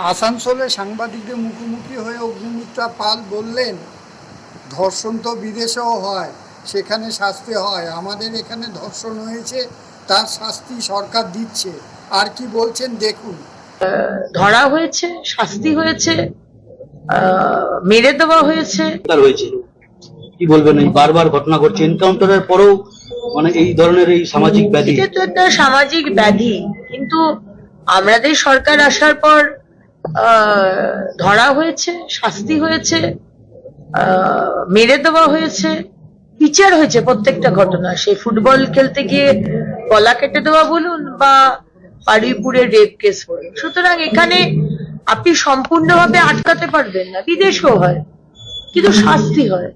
আসানসোলে সাংবাদিকদের মুখোমুখি হয়ে অগ্নিমিত্রা পাল বললেন, ধর্ষণ তো বিদেশেও হয়, সেখানে শাস্তি হয়, আমাদের এখানে ধর্ষণ হয়েছে, তার শাস্তি সরকার দিচ্ছে। আর কি বলছেন দেখুন। ধরা হয়েছে, শাস্তি হয়েছে, মেরে দেওয়া হয়েছে। কি বলবেন, এই বারবার ঘটনা ঘটছে এনকাউন্টারের পরেও, মানে এই ধরনের এই সামাজিক ব্যাধি? এটা তো একটা সামাজিক ব্যাধি, কিন্তু আমাদের সরকার আসার পর ধরা হয়েছে, শাস্তি হয়েছে, মেরে দেওয়া হয়েছে, বিচার হয়েছে প্রত্যেকটা ঘটনা। সেই ফুটবল খেলতে গিয়ে গলা কেটে দেওয়া বলুন বা বারুইপুরের রেপ কেস বলুন। সুতরাং এখানে আপনি সম্পূর্ণভাবে আটকাতে পারবেন না, বিদেশেও হয়, কিন্তু শাস্তি হয়।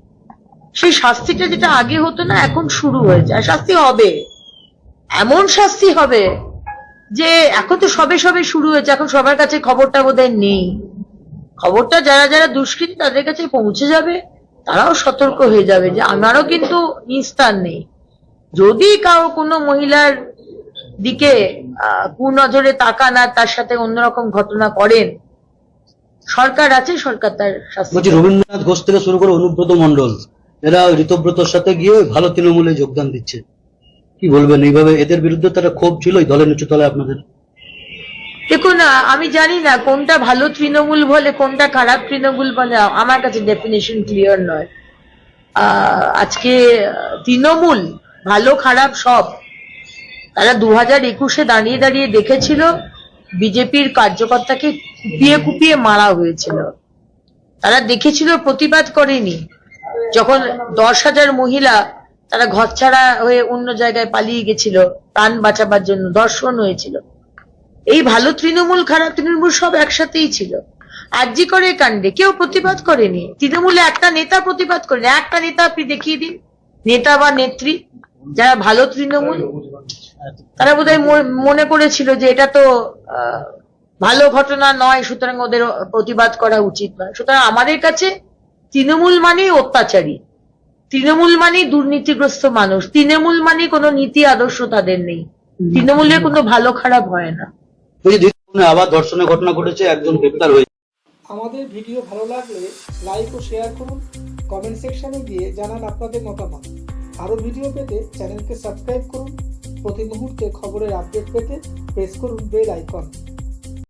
সেই শাস্তিটা যেটা আগে হতো না, এখন শুরু হয়েছে, আর শাস্তি হবে, এমন শাস্তি হবে যে এখন তো সবে সবে শুরু হয়েছে, এখন সবার কাছে খবরটা বোধহয় নেই। খবরটা যারা যারা দুষ্কৃতী তাদের কাছে পৌঁছে যাবে, তারাও সতর্ক হয়ে যাবে যে আমারও কিন্তু নিস্তার নেই। যদি কোনো মহিলার দিকে কুনজরে তাকান আর তার সাথে অন্যরকম ঘটনা করেন, সরকার আছে, সরকার তার শাস্তি। বলছি, রবীন্দ্রনাথ ঘোষ থেকে শুরু করে অনুব্রত মন্ডল, এরা ঋতব্রতর সাথে গিয়ে ভালো তৃণমূলে যোগদান দিচ্ছে। কি বলবেন, এইভাবে এদের বিরুদ্ধে তারা ক্ষোভ ছিল এই দলের নিচু তলায় আপনাদের? দেখুন, আমি জানি না কোনটা ভালো তৃণমূল বলে কোনটা খারাপ তৃণমূল বলে, আমার কাছে ডেফিনেশন ক্লিয়ার নয়। আজকে তৃণমূল ভালো খারাপ সব, তারা 2021-এ দাঁড়িয়ে দাঁড়িয়ে দেখেছিল বিজেপির কার্যকর্তাকে কুপিয়ে কুপিয়ে মারা হয়েছিল, তারা দেখেছিল, প্রতিবাদ করেনি। যখন 10,000 মহিলা তারা ঘরছাড়া হয়ে অন্য জায়গায় পালিয়ে গেছিল প্রাণ বাঁচাবার জন্য, ধর্ষণ হয়েছিল, এই ভালো তৃণমূল খারাপ তৃণমূল সব একসাথেই ছিল। আরজি করে কাণ্ডে কেউ প্রতিবাদ করেনি, তৃণমূলে একটা নেতা প্রতিবাদ করেনি, একটা নেতা আপনি দেখিয়ে দিন, নেতা বা নেত্রী যারা ভালো তৃণমূল। তারা বোধহয় মনে করেছিল যে এটা তো ভালো ঘটনা নয়, সুতরাং ওদের প্রতিবাদ করা উচিত নয়। সুতরাং আমাদের কাছে তৃণমূল মানেই অত্যাচারী, তৃণমূল মানেই দুর্নীতিগ্রস্ত মানুষ, তৃণমূল মানে কোনো নীতি আদর্শ তাদের নেই, তৃণমূলের কোনো ভালো খারাপ হয় না। আবার ধর্ষণের ঘটনা ঘটেছে, একজন গ্রেপ্তার হয়েছে। আমাদের ভিডিও ভালো লাগলে লাইক ও শেয়ার করুন, কমেন্ট সেকশনে গিয়ে জানান আপনাদের মতামত। আরও ভিডিও পেতে চ্যানেলকে সাবস্ক্রাইব করুন। প্রতি মুহূর্তে খবরের আপডেট পেতে প্রেস করুন বেল আইকন।